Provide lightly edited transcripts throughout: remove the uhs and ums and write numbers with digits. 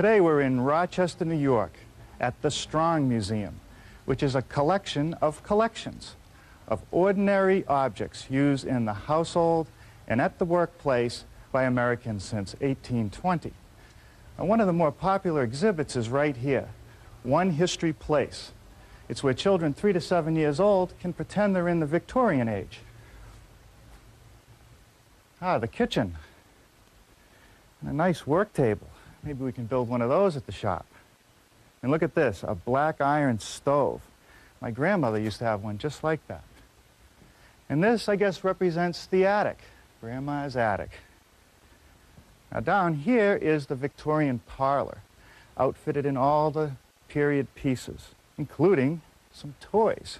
Today we're in Rochester, New York, at the Strong Museum, which is a collection of collections of ordinary objects used in the household and at the workplace by Americans since 1820. Now, one of the more popular exhibits is right here, One History Place. It's where children 3 to 7 years old can pretend they're in the Victorian age. Ah, the kitchen. And a nice work table. Maybe we can build one of those at the shop. And look at this, a black iron stove. My grandmother used to have one just like that. And this, I guess, represents the attic, Grandma's attic. Now down here is the Victorian parlor, outfitted in all the period pieces, including some toys.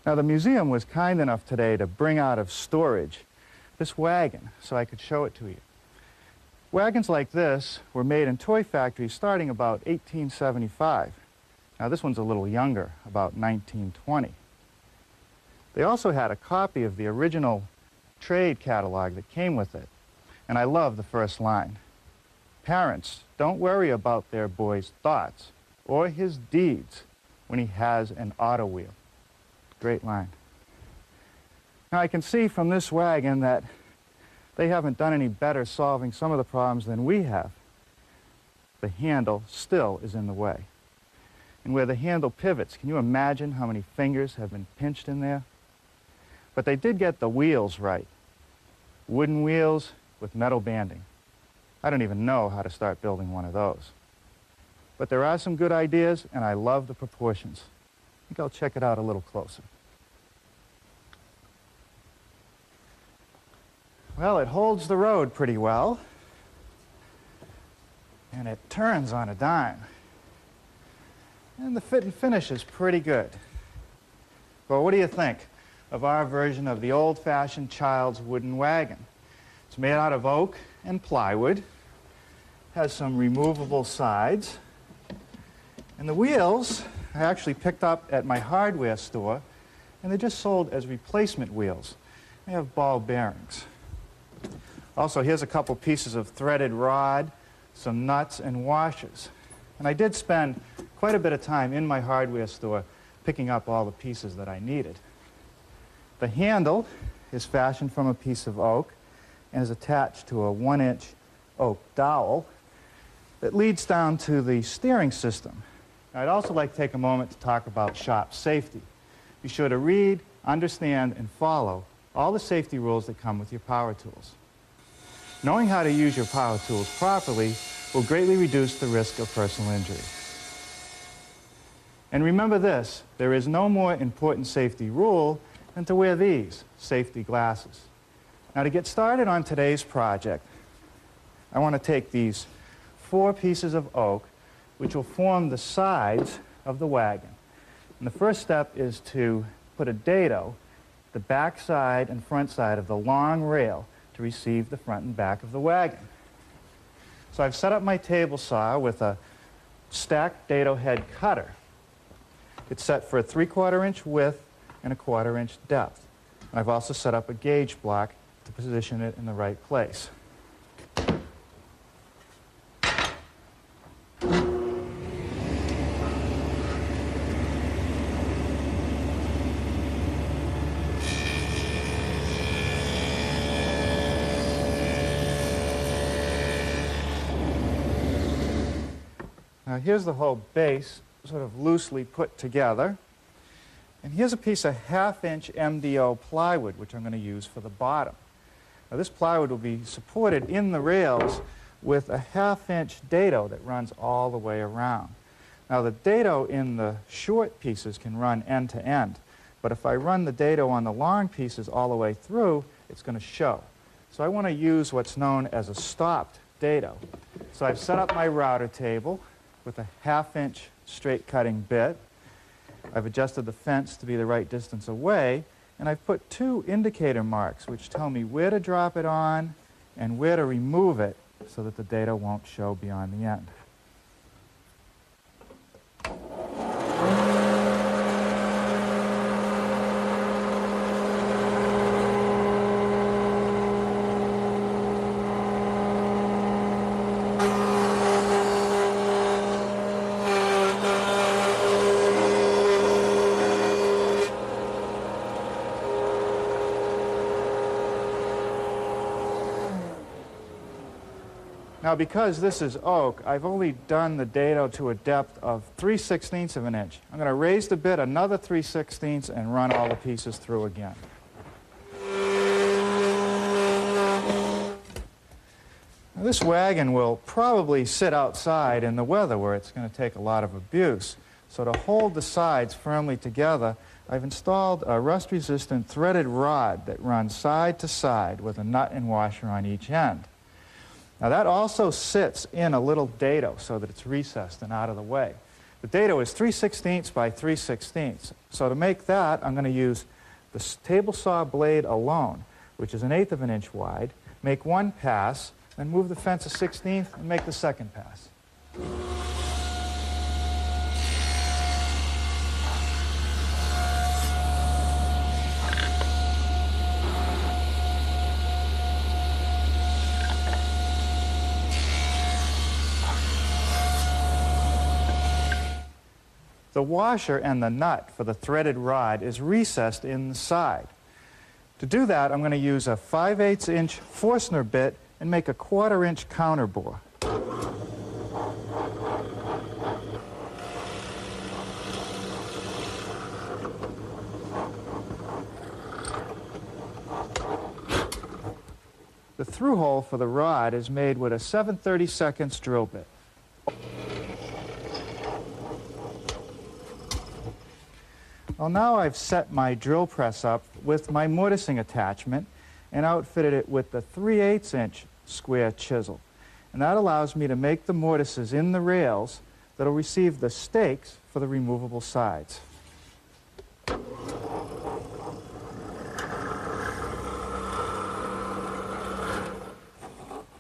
Now the museum was kind enough today to bring out of storage this wagon so I could show it to you. Wagons like this were made in toy factories starting about 1875. Now this one's a little younger, about 1920. They also had a copy of the original trade catalog that came with it. And I love the first line. Parents, don't worry about their boy's thoughts or his deeds when he has an auto wheel. Great line. Now I can see from this wagon that they haven't done any better solving some of the problems than we have. The handle still is in the way. And where the handle pivots, can you imagine how many fingers have been pinched in there? But they did get the wheels right. Wooden wheels with metal banding. I don't even know how to start building one of those. But there are some good ideas, and I love the proportions. I think I'll check it out a little closer. Well, it holds the road pretty well, and it turns on a dime. And the fit and finish is pretty good. Well, what do you think of our version of the old-fashioned child's wooden wagon? It's made out of oak and plywood, has some removable sides, and the wheels I actually picked up at my hardware store, and they're just sold as replacement wheels. They have ball bearings. Also, here's a couple pieces of threaded rod, some nuts and washers. And I did spend quite a bit of time in my hardware store picking up all the pieces that I needed. The handle is fashioned from a piece of oak and is attached to a 1-inch oak dowel that leads down to the steering system. Now, I'd also like to take a moment to talk about shop safety. Be sure to read, understand, and follow all the safety rules that come with your power tools. Knowing how to use your power tools properly will greatly reduce the risk of personal injury. And remember this, there is no more important safety rule than to wear these safety glasses. Now, to get started on today's project, I want to take these 4 pieces of oak, which will form the sides of the wagon. And the first step is to put a dado, the back side and front side of the long rail, to receive the front and back of the wagon. So I've set up my table saw with a stacked dado head cutter. It's set for a 3/4 inch width and a 1/4 inch depth. And I've also set up a gauge block to position it in the right place. Now here's the whole base sort of loosely put together. And here's a piece of 1/2-inch MDO plywood, which I'm going to use for the bottom. Now this plywood will be supported in the rails with a 1/2-inch dado that runs all the way around. Now the dado in the short pieces can run end to end, but if I run the dado on the long pieces all the way through, it's going to show. So I want to use what's known as a stopped dado. So I've set up my router table with a 1/2-inch straight cutting bit. I've adjusted the fence to be the right distance away, and I've put 2 indicator marks which tell me where to drop it on and where to remove it so that the dado won't show beyond the end. Now, because this is oak, I've only done the dado to a depth of 3/16 of an inch. I'm going to raise the bit another 3/16 and run all the pieces through again. Now, this wagon will probably sit outside in the weather where it's going to take a lot of abuse. So to hold the sides firmly together, I've installed a rust-resistant threaded rod that runs side to side with a nut and washer on each end. Now that also sits in a little dado so that it's recessed and out of the way. The dado is 3/16 by 3/16. So to make that, I'm going to use the table saw blade alone, which is 1/8 of an inch wide, make one pass, then move the fence 1/16 and make the second pass. The washer and the nut for the threaded rod is recessed in the side. To do that, I'm going to use a 5/8 inch Forstner bit and make a 1/4 inch counter bore. The through hole for the rod is made with a 7/32 drill bit. Well, now I've set my drill press up with my mortising attachment and outfitted it with the 3/8 inch square chisel. And that allows me to make the mortises in the rails that'll receive the stakes for the removable sides. Now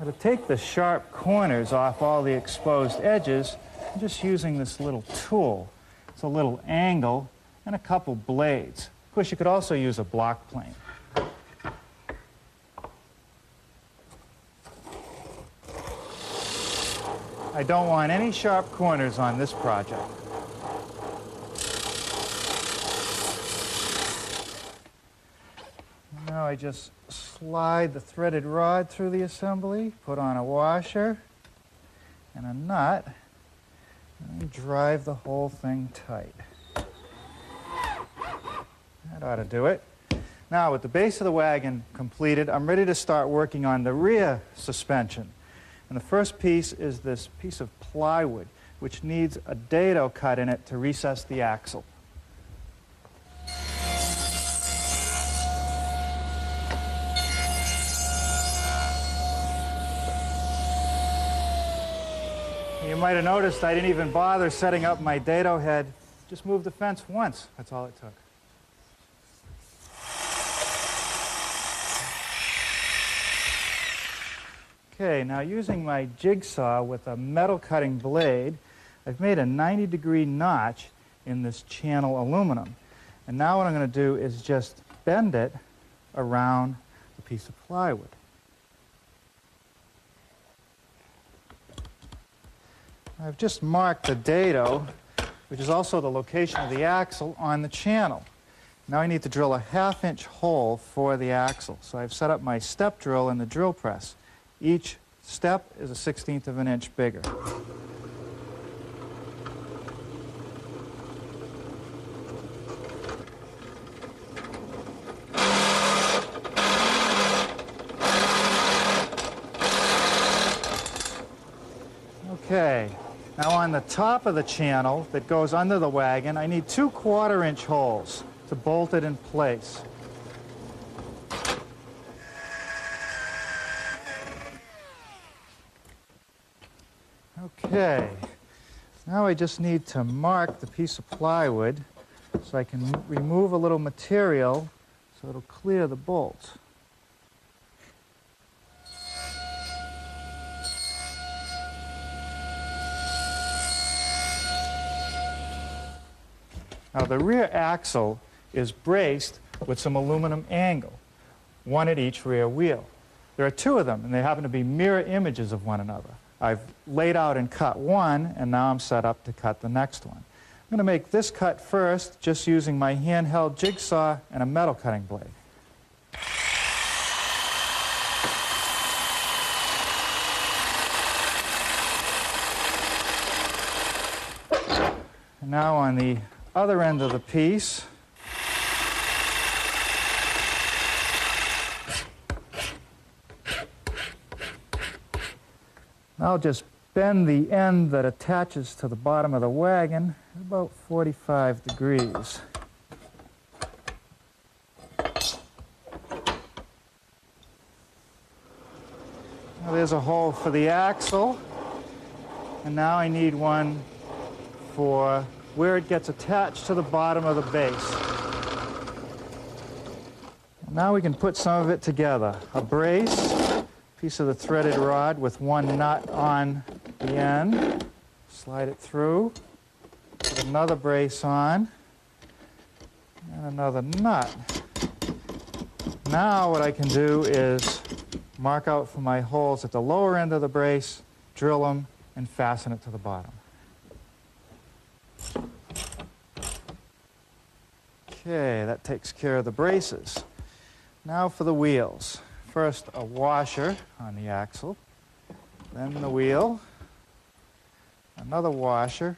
to take the sharp corners off all the exposed edges, I'm just using this little tool. It's a little angle and a couple blades. Of course, you could also use a block plane. I don't want any sharp corners on this project. Now I just slide the threaded rod through the assembly, put on a washer and a nut, and then drive the whole thing tight. That ought to do it. Now, with the base of the wagon completed, I'm ready to start working on the rear suspension. And the first piece is this piece of plywood, which needs a dado cut in it to recess the axle. You might have noticed I didn't even bother setting up my dado head. Just moved the fence once. That's all it took. Okay, now using my jigsaw with a metal cutting blade, I've made a 90-degree notch in this channel aluminum. And now what I'm going to do is just bend it around the piece of plywood. I've just marked the dado, which is also the location of the axle, on the channel. Now I need to drill a 1/2 inch hole for the axle. So I've set up my step drill in the drill press. Each step is a 1/16 of an inch bigger. Okay, now on the top of the channel that goes under the wagon, I need 2 1/4 inch holes to bolt it in place. Okay, now I just need to mark the piece of plywood so I can remove a little material so it'll clear the bolts. Now the rear axle is braced with some aluminum angle, one at each rear wheel. There are 2 of them, and they happen to be mirror images of one another. I've laid out and cut one, and now I'm set up to cut the next one. I'm going to make this cut first, just using my handheld jigsaw and a metal cutting blade. Now on the other end of the piece, I'll just bend the end that attaches to the bottom of the wagon about 45 degrees. Now there's a hole for the axle, and now I need one for where it gets attached to the bottom of the base. Now we can put some of it together. A brace, piece of the threaded rod with one nut on the end, slide it through, put another brace on, and another nut. Now what I can do is mark out for my holes at the lower end of the brace, drill them, and fasten it to the bottom. Okay, that takes care of the braces. Now for the wheels. First, a washer on the axle, then the wheel, another washer,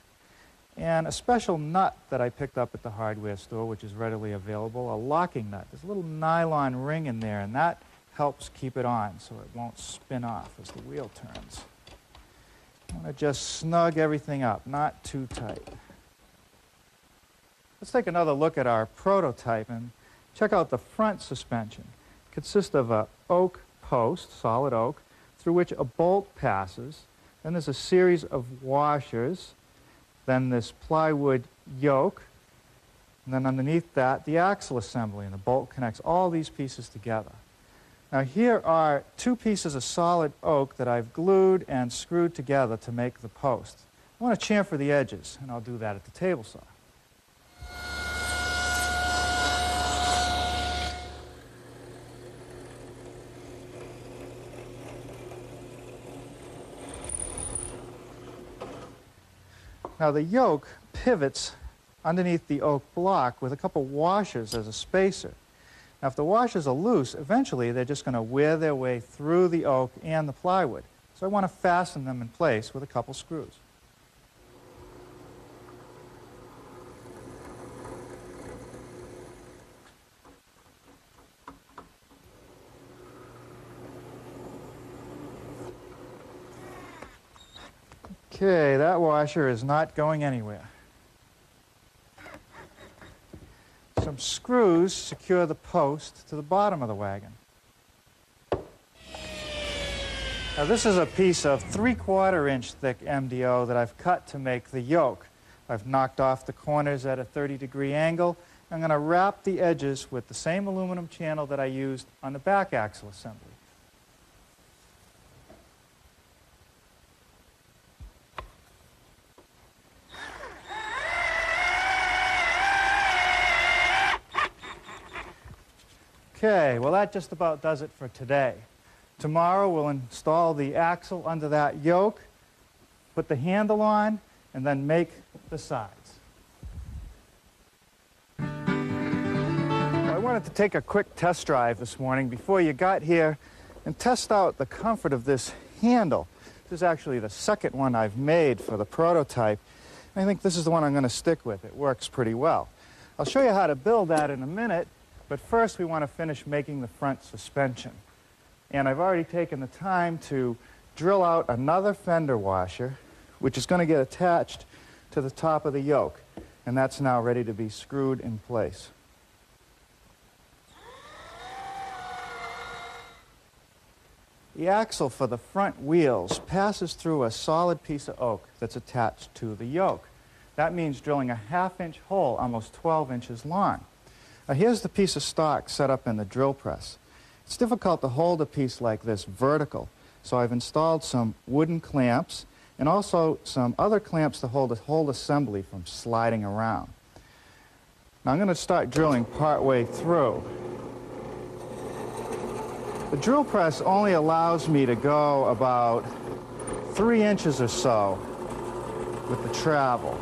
and a special nut that I picked up at the hardware store, which is readily available, a locking nut. There's a little nylon ring in there, and that helps keep it on so it won't spin off as the wheel turns. I want to just snug everything up, not too tight. Let's take another look at our prototype and check out the front suspension. It consists of an oak post, solid oak, through which a bolt passes. Then there's a series of washers. Then this plywood yoke. And then underneath that, the axle assembly, and the bolt connects all these pieces together. Now here are two pieces of solid oak that I've glued and screwed together to make the post. I want to chamfer the edges, and I'll do that at the table saw. Now the yoke pivots underneath the oak block with a couple washers as a spacer. Now if the washers are loose, eventually they're just going to wear their way through the oak and the plywood. So I want to fasten them in place with a couple screws. Okay, that washer is not going anywhere. Some screws secure the post to the bottom of the wagon. Now this is a piece of 3/4 inch thick MDO that I've cut to make the yoke. I've knocked off the corners at a 30-degree angle. I'm going to wrap the edges with the same aluminum channel that I used on the back axle assembly. Okay, well that just about does it for today. Tomorrow we'll install the axle under that yoke, put the handle on, and then make the sides. Well, I wanted to take a quick test drive this morning before you got here and test out the comfort of this handle. This is actually the second one I've made for the prototype. I think this is the one I'm going to stick with. It works pretty well. I'll show you how to build that in a minute. But first we want to finish making the front suspension. And I've already taken the time to drill out another fender washer, which is going to get attached to the top of the yoke. And that's now ready to be screwed in place. The axle for the front wheels passes through a solid piece of oak that's attached to the yoke. That means drilling a 1/2 inch hole almost 12 inches long. Now here's the piece of stock set up in the drill press. It's difficult to hold a piece like this vertical, so I've installed some wooden clamps and also some other clamps to hold the whole assembly from sliding around. Now I'm going to start drilling part way through. The drill press only allows me to go about 3 inches or so with the travel.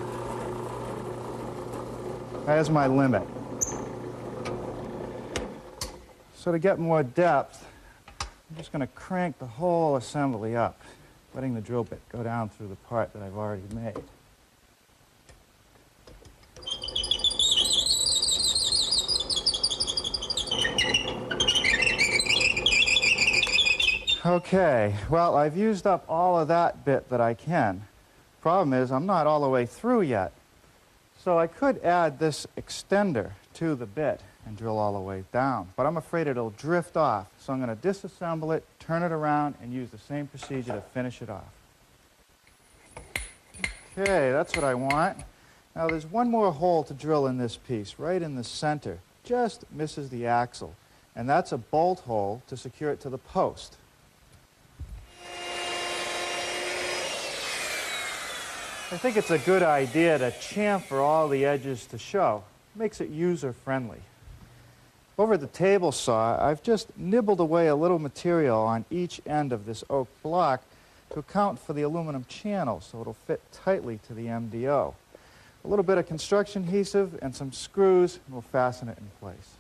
That is my limit. So to get more depth, I'm just going to crank the whole assembly up, letting the drill bit go down through the part that I've already made. Okay, well, I've used up all of that bit that I can. Problem is, I'm not all the way through yet. So I could add this extender to the bit and drill all the way down, but I'm afraid it'll drift off. So I'm going to disassemble it, turn it around, and use the same procedure to finish it off. Okay, that's what I want. Now there's one more hole to drill in this piece, right in the center. Just misses the axle. And that's a bolt hole to secure it to the post. I think it's a good idea to chamfer all the edges to show. It makes it user-friendly. Over the table saw, I've just nibbled away a little material on each end of this oak block to account for the aluminum channel so it'll fit tightly to the MDO. A little bit of construction adhesive and some screws, and we'll fasten it in place.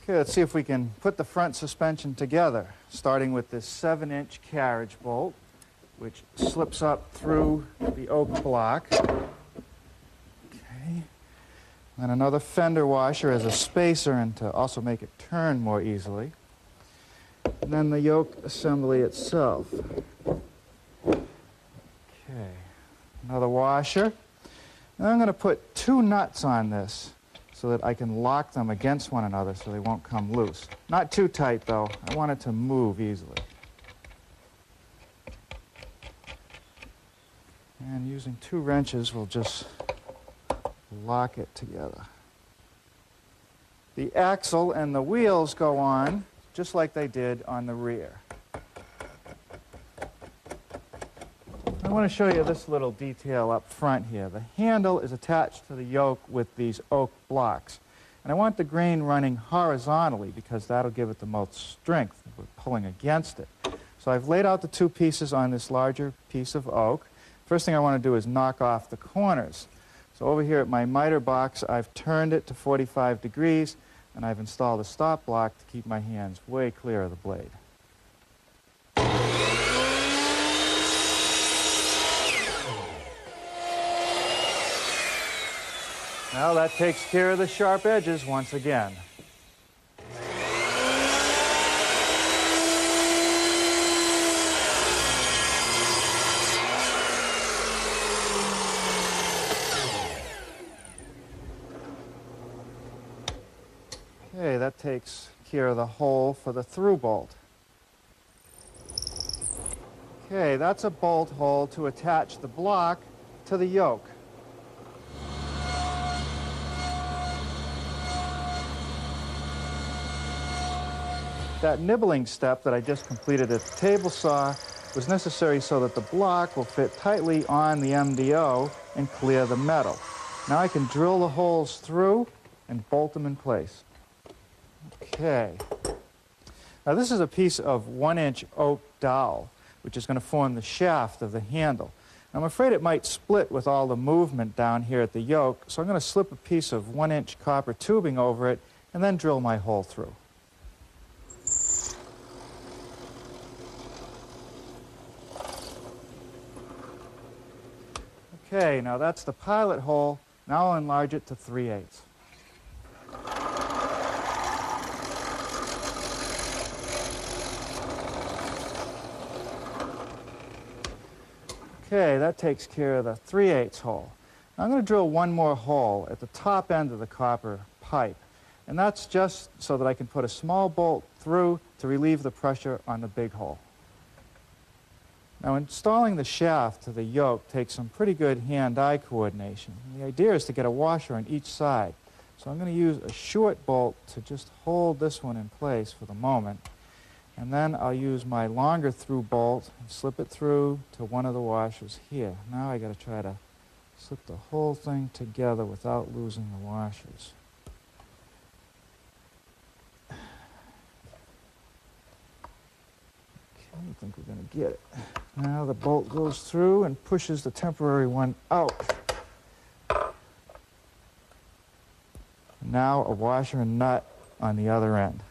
Okay, let's see if we can put the front suspension together, starting with this 7-inch carriage bolt, which slips up through the oak block. Okay. And another fender washer as a spacer and to also make it turn more easily. And then the yoke assembly itself. Okay. Another washer. And I'm going to put 2 nuts on this so that I can lock them against one another so they won't come loose. Not too tight, though. I want it to move easily. And using 2 wrenches, we'll just lock it together. The axle and the wheels go on just like they did on the rear. I want to show you this little detail up front here. The handle is attached to the yoke with these oak blocks. And I want the grain running horizontally because that'll give it the most strength if we're pulling against it. So I've laid out the 2 pieces on this larger piece of oak. First thing I want to do is knock off the corners. So over here at my miter box, I've turned it to 45 degrees, and I've installed a stop block to keep my hands way clear of the blade. Now that takes care of the sharp edges once again. Okay, that takes care of the hole for the through bolt. Okay, that's a bolt hole to attach the block to the yoke. That nibbling step that I just completed at the table saw was necessary so that the block will fit tightly on the MDO and clear the metal. Now I can drill the holes through and bolt them in place. Okay. Now this is a piece of 1-inch oak dowel, which is going to form the shaft of the handle. I'm afraid it might split with all the movement down here at the yoke, so I'm going to slip a piece of 1-inch copper tubing over it and then drill my hole through. Okay, now that's the pilot hole. Now I'll enlarge it to 3/8. Okay, that takes care of the 3/8 hole. Now I'm going to drill one more hole at the top end of the copper pipe. And that's just so that I can put a small bolt through to relieve the pressure on the big hole. Now installing the shaft to the yoke takes some pretty good hand-eye coordination. And the idea is to get a washer on each side. So I'm going to use a short bolt to just hold this one in place for the moment. And then I'll use my longer through bolt and slip it through to one of the washers here. Now I got to try to slip the whole thing together without losing the washers. I think we're going to get it. Now the bolt goes through and pushes the temporary one out. Now a washer and nut on the other end.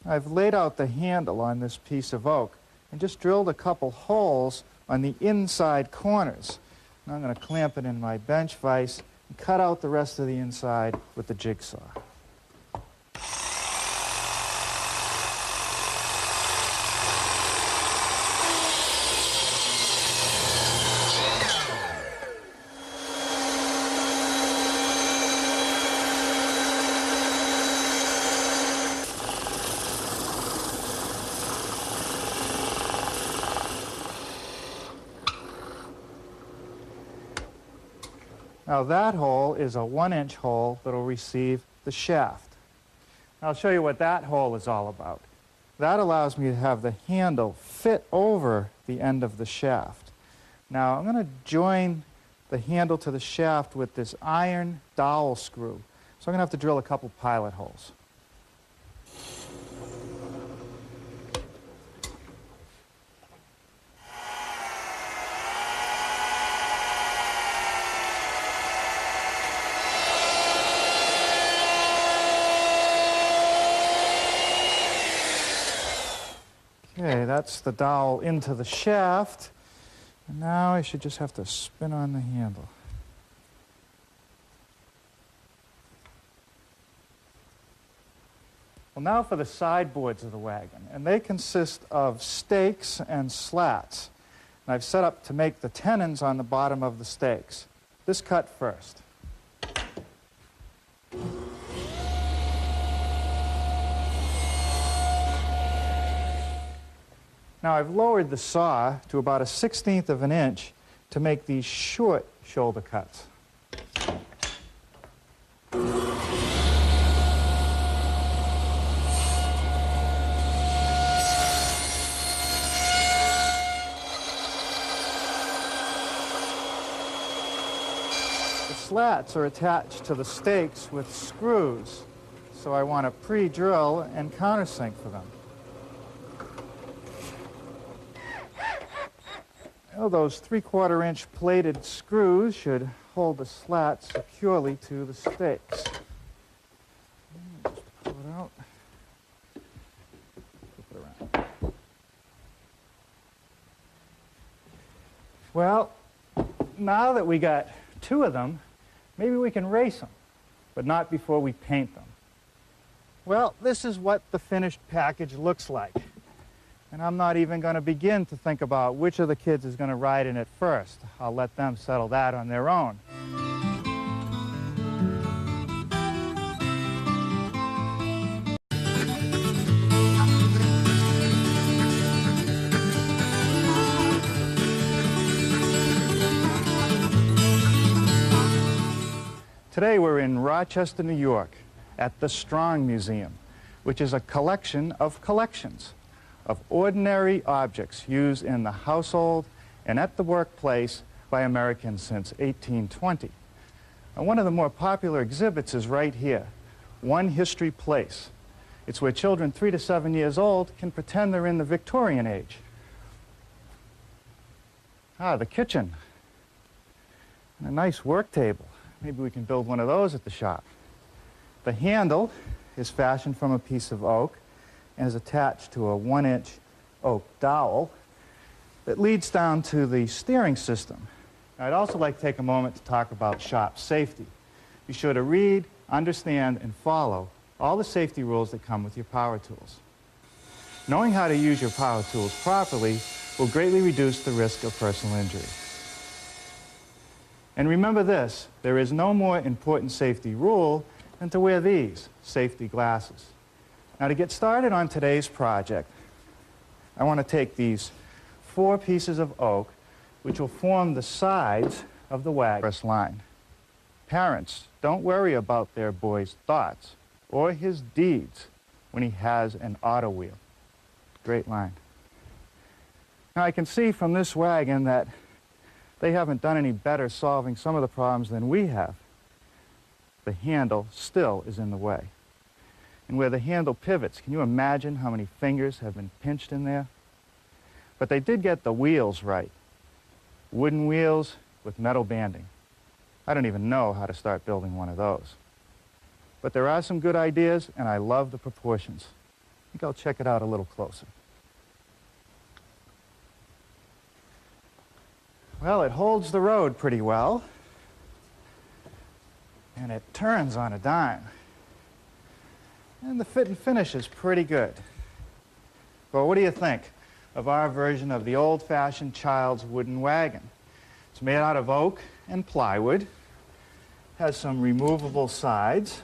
I've laid out the handle on this piece of oak, and just drilled a couple holes on the inside corners. Now I'm going to clamp it in my bench vise and cut out the rest of the inside with the jigsaw. Now that hole is a 1-inch hole that will receive the shaft. I'll show you what that hole is all about. That allows me to have the handle fit over the end of the shaft. Now I'm going to join the handle to the shaft with this iron dowel screw. So I'm going to have to drill a couple pilot holes. Okay, that's the dowel into the shaft. And now I should just have to spin on the handle. Well, now for the sideboards of the wagon. And they consist of stakes and slats. And I've set up to make the tenons on the bottom of the stakes. This cut first. Now I've lowered the saw to about 1/16 of an inch to make these short shoulder cuts. The slats are attached to the stakes with screws, so I want to pre-drill and countersink for them. Well, those 3/4 inch plated screws should hold the slats securely to the stakes. Just pull it out. Flip it around. Well, now that we got 2 of them, maybe we can race them, but not before we paint them. Well, this is what the finished package looks like. And I'm not even going to begin to think about which of the kids is going to ride in it first. I'll let them settle that on their own. Today we're in Rochester, New York, at the Strong Museum, which is a collection of collections of ordinary objects used in the household and at the workplace by Americans since 1820. And one of the more popular exhibits is right here, One History Place. It's where children 3 to 7 years old can pretend they're in the Victorian age. Ah, the kitchen. And a nice work table. Maybe we can build one of those at the shop. The handle is fashioned from a piece of oak and is attached to a 1-inch oak dowel that leads down to the steering system. Now, I'd also like to take a moment to talk about shop safety. Be sure to read, understand, and follow all the safety rules that come with your power tools. Knowing how to use your power tools properly will greatly reduce the risk of personal injury. And remember this, there is no more important safety rule than to wear these safety glasses. Now, to get started on today's project, I want to take these 4 pieces of oak, which will form the sides of the wagon line. Parents, don't worry about their boy's thoughts or his deeds when he has an auto wheel. Great line. Now, I can see from this wagon that they haven't done any better solving some of the problems than we have. The handle still is in the way. And where the handle pivots, can you imagine how many fingers have been pinched in there? But they did get the wheels right. Wooden wheels with metal banding. I don't even know how to start building one of those. But there are some good ideas, and I love the proportions. I think I'll check it out a little closer. Well, it holds the road pretty well, and it turns on a dime. And the fit and finish is pretty good. Well, what do you think of our version of the old-fashioned child's wooden wagon? It's made out of oak and plywood, has some removable sides,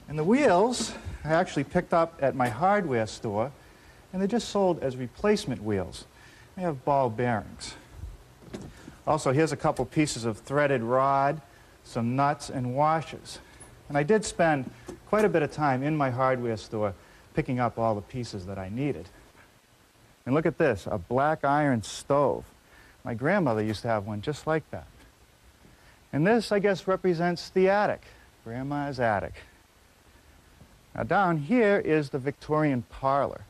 and the wheels I actually picked up at my hardware store, and they're just sold as replacement wheels. They have ball bearings. Also, here's a couple pieces of threaded rod, some nuts and washers. And I did spend quite a bit of time in my hardware store picking up all the pieces that I needed. And look at this, a black iron stove. My grandmother used to have one just like that. And this, I guess, represents the attic, Grandma's attic. Now down here is the Victorian parlor,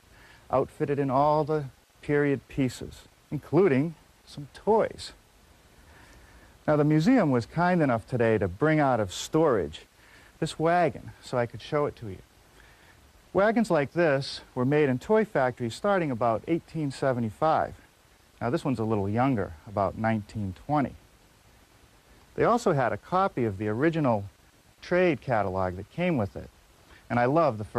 outfitted in all the period pieces, including some toys. Now the museum was kind enough today to bring out of storage this wagon so I could show it to you. Wagons like this were made in toy factories starting about 1875. Now this one's a little younger, about 1920. They also had a copy of the original trade catalog that came with it, and I love the first